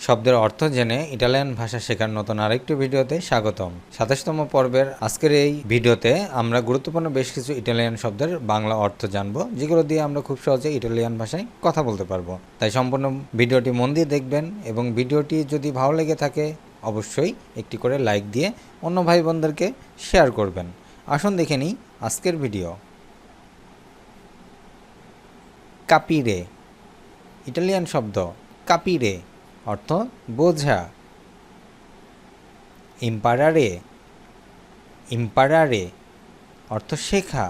শব্দের অর্থ জেনে ইটালিয়ান ভাষা শেখার নতুন আরেকটি ভিডিওতে স্বাগতম। ২৭তম পর্বের আজকের এই ভিডিওতে আমরা গুরুত্বপূর্ণ বেশ কিছু ইটালিয়ান শব্দের বাংলা অর্থ জানব, যেগুলো দিয়ে আমরা খুব সহজে ইটালিয়ান ভাষায় কথা বলতে পারবো। তাই সম্পূর্ণ ভিডিওটি মন দিয়ে দেখবেন এবং ভিডিওটি যদি ভালো লেগে থাকে অবশ্যই একটি করে লাইক দিয়ে অন্য ভাই বোনদেরকে শেয়ার করবেন। আসুন দেখে নিই আজকের ভিডিও। কাপিরে, ইটালিয়ান শব্দ কাপিরে অর্থ বোঝা। ইম্পারারে, ইম্পারারে অর্থ শেখা।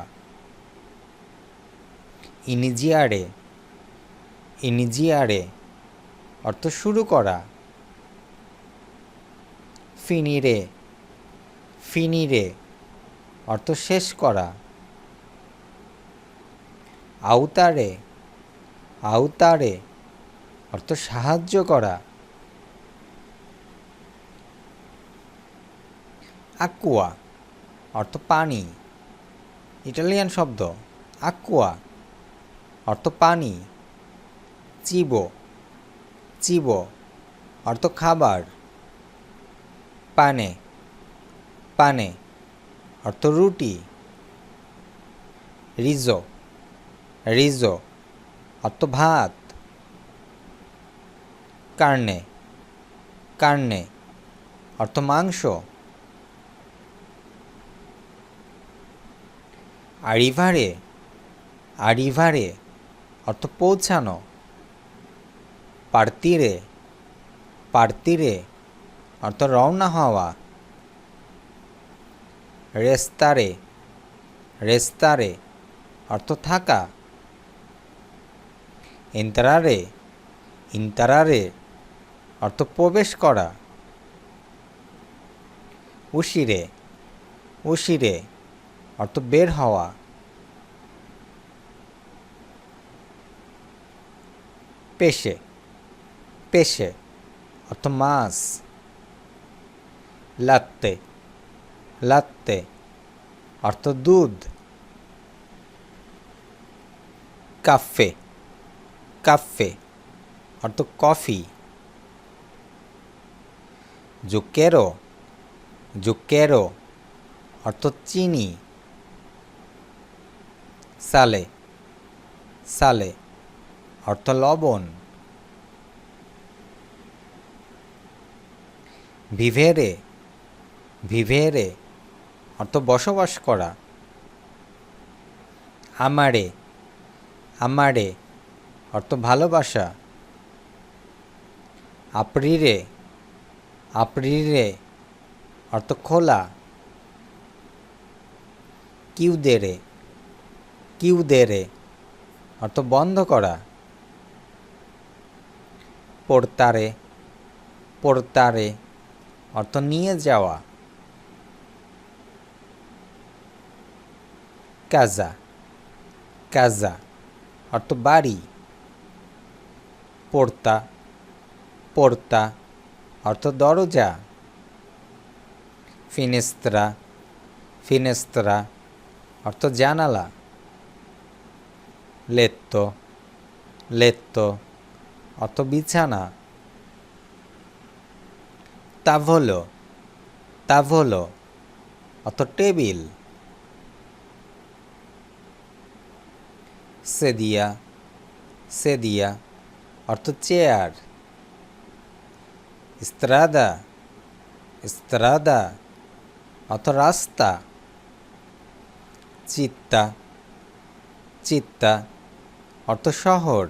ইনিজিয়ারে, ইনিজিয়ারে অর্থ শুরু করা। ফিনিরে, ফিনিরে অর্থ শেষ করা। আউতারে, আউতারে অর্থ সাহায্য করা। আকুয়া অর্থ পানি, ইটালিয়ান শব্দ আকুয়া অর্থ পানি। চিবো, চিবো অর্থ খাবার। পানে, পানে অর্থ রুটি। রিজো, রিজো অর্থ ভাত। কার্নে, কার্নে অর্থ মাংস। আরিভারে, আরিভারে অর্থ পৌঁছানো। পার্তিরে, পার্তিরে অর্থ রওনা হওয়া। রেস্তারে, রেস্তারে অর্থ থাকা। ইন্তারারে, ইন্তারারে অর্থ প্রবেশ করা। উশিরে, উশিরে অর্থ বের হওয়া। পেশে, পেশে অর্থ মাছ। লাত্তে, লাত্তে অর্থ দুধ। কাফে, কাফে অর্থ কফি। জুকেরো, জুকেরো অর্থ চিনি। সালে, সালে অর্থ লবণ। ভিভেরে, ভিভেরে অর্থ বসবাস করা। আমারে, আমারে অর্থ ভালোবাসা। আপ্রিরে, আপ্রিরে অর্থ খোলা। কিউদেরে, কিউদেরে অর্থ বন্ধ করা। পোর্তারে, পোর্তারে অর্থ নিয়ে যাওয়া। কাজা, কাজা অর্থ বাড়ি। পোর্তা, পোর্তা অর্থ দরজা। ফিনেস্ত্রা, ফিনেস্ত্রা অর্থ জানালা। লেত্তো, লেত্তো অর্থ বিছানা। তাভলো, তাভলো অর্থ টেবিল। সেদিয়া, সেদিয়া অর্থ চেয়ার। স্ত্রাদা, স্ত্রাদা অর্থ রাস্তা। চিত্তা, চিত্তা অর্থ শহর।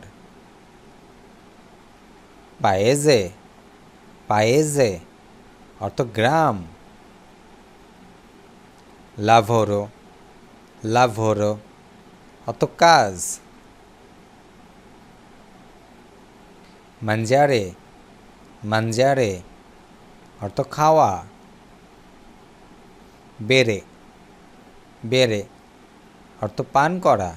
পায়েজে, পায়েজে অর্থ গ্রাম। লাভোরো, লাভোরো অর্থ কাজ। মানজারে, মানজারে অর্থ খাওয়া। বেরে, বেরে অর্থ পান করা।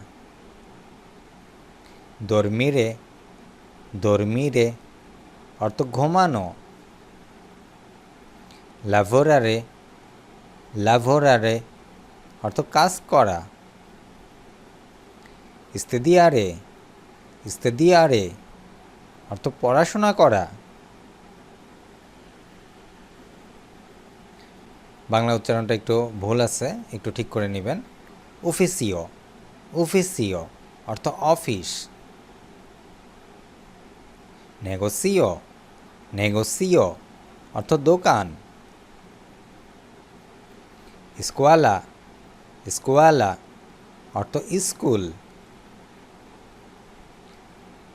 দর্মিরে, দর্মিরে অর্থ ঘুমানো। লাভোরারে, লাভোরারে অর্থ কাজ করা। ইস্তেদিয়ারে, ইস্তেদিয়ারে অর্থ পড়াশোনা করা। বাংলা উচ্চারণটা একটু ভুল আছে, একটু ঠিক করে নেবেন। অফিসিও, অফিসিও অর্থ অফিস। নেগোসিও, নেগোসিও অর্থ দোকান। স্কুয়ালা, স্কুয়ালা অর্থ স্কুল।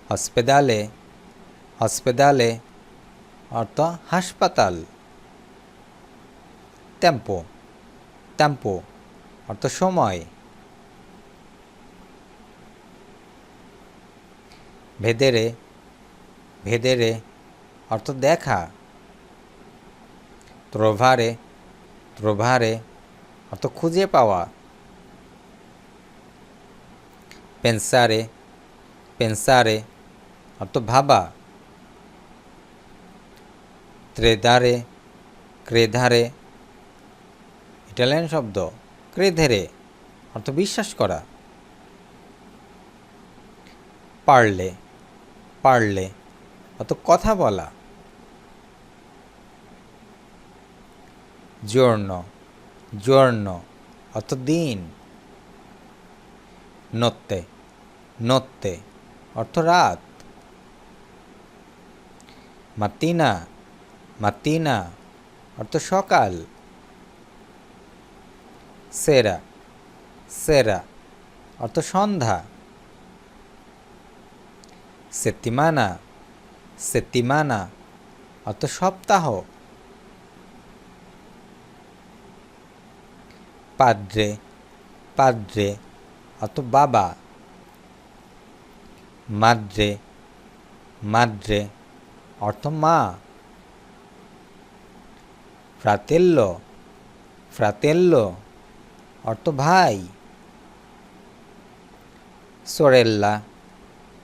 হসপিটালে, হসপিটালে অর্থ হাসপাতাল। টেম্পো, টেম্পো অর্থ সময়। ভেদেরে, ভেদেরে অর্থ দেখা। ত্রোভারে, ত্রোভারে অর্থ খুঁজে পাওয়া। পেনসারে, পেনসারে অর্থ ভাবা। ত্রেধারে, ক্রেধারে ইটালিয়ান শব্দ। ক্রেধেরে অর্থ বিশ্বাস করা। পারলে, পারলে অর্থ কথা বলা। জর্ন, জর্ন অর্থ দিন। নত্তে, নত্তে অর্থ রাত। মাতিনা, মাতিনা অর্থ সকাল। সেরা, সেরা অর্থ সন্ধ্যা। সেত্তিমানা, সেত্তিমানা অর্থ সপ্তাহ। পাদ্রে, পাদ্রে অর্থ বাবা। মাদ্রে, মাদ্রে অর্থ মা। ফ্রাতেল্লো, ফ্রাতেল্লো অর্থ ভাই। সোরেল্লা,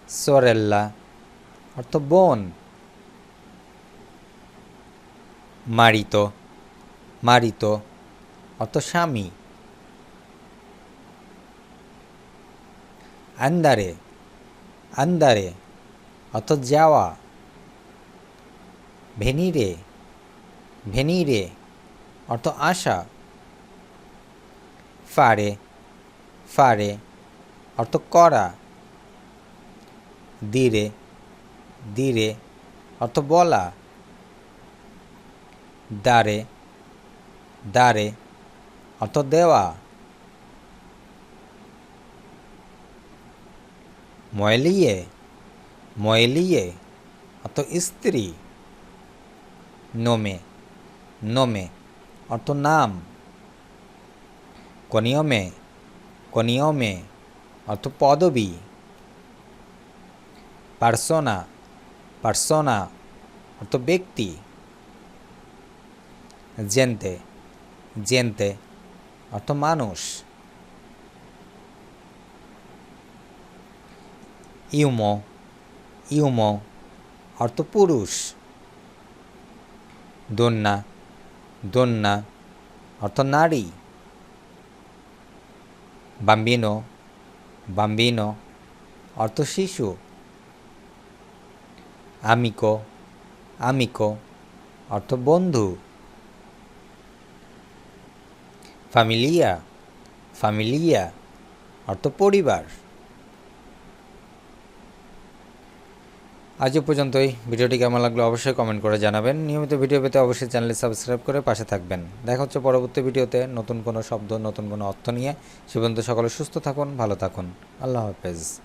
সোরেল্লা অর্থ বোন। মারিতো, মারিতো অর্থ স্বামী। আন্দারে, আন্দারে অর্থ যাওয়া। ভেনিরে, ভেনিরে অর্থ আশা। ফারে, ফারে অর্থ করা। দিরে, দিরে অর্থ বলা। দারে, দারে অর্থ দেওয়া। ময়লিয়ে, ময়লিয়ে অর্থ স্ত্রী। নোমে, নোমে অর্থ নাম। কনিয়মে, কনিয়মে অর্থ পদবী। পার্সোনা, পার্সোনা অর্থ ব্যক্তি। জেন্তে, জেন্তে অর্থ মানুষ। ইউমো, ইউমো অর্থ পুরুষ। দন্যা, দন্যা অর্থ নারী। বাম্বিনো, বাম্বিনো অর্থ শিশু। আমিকো, আমিকো অর্থ বন্ধু। ফ্যামিলিয়া, ফ্যামিলিয়া অর্থ পরিবার। আজ পর্যন্তই। ভিডিওটি কেমন লাগলো অবশ্যই কমেন্ট করে জানাবেন। নিয়মিত ভিডিও পেতে অবশ্যই চ্যানেলটি সাবস্ক্রাইব করে পাশে থাকবেন। দেখা হচ্ছে পরবর্তী ভিডিওতে নতুন কোনো শব্দ, নতুন কোনো অর্থ নিয়ে। সে পর্যন্ত সকলে সুস্থ থাকুন, ভালো থাকুন। আল্লাহ হাফেজ।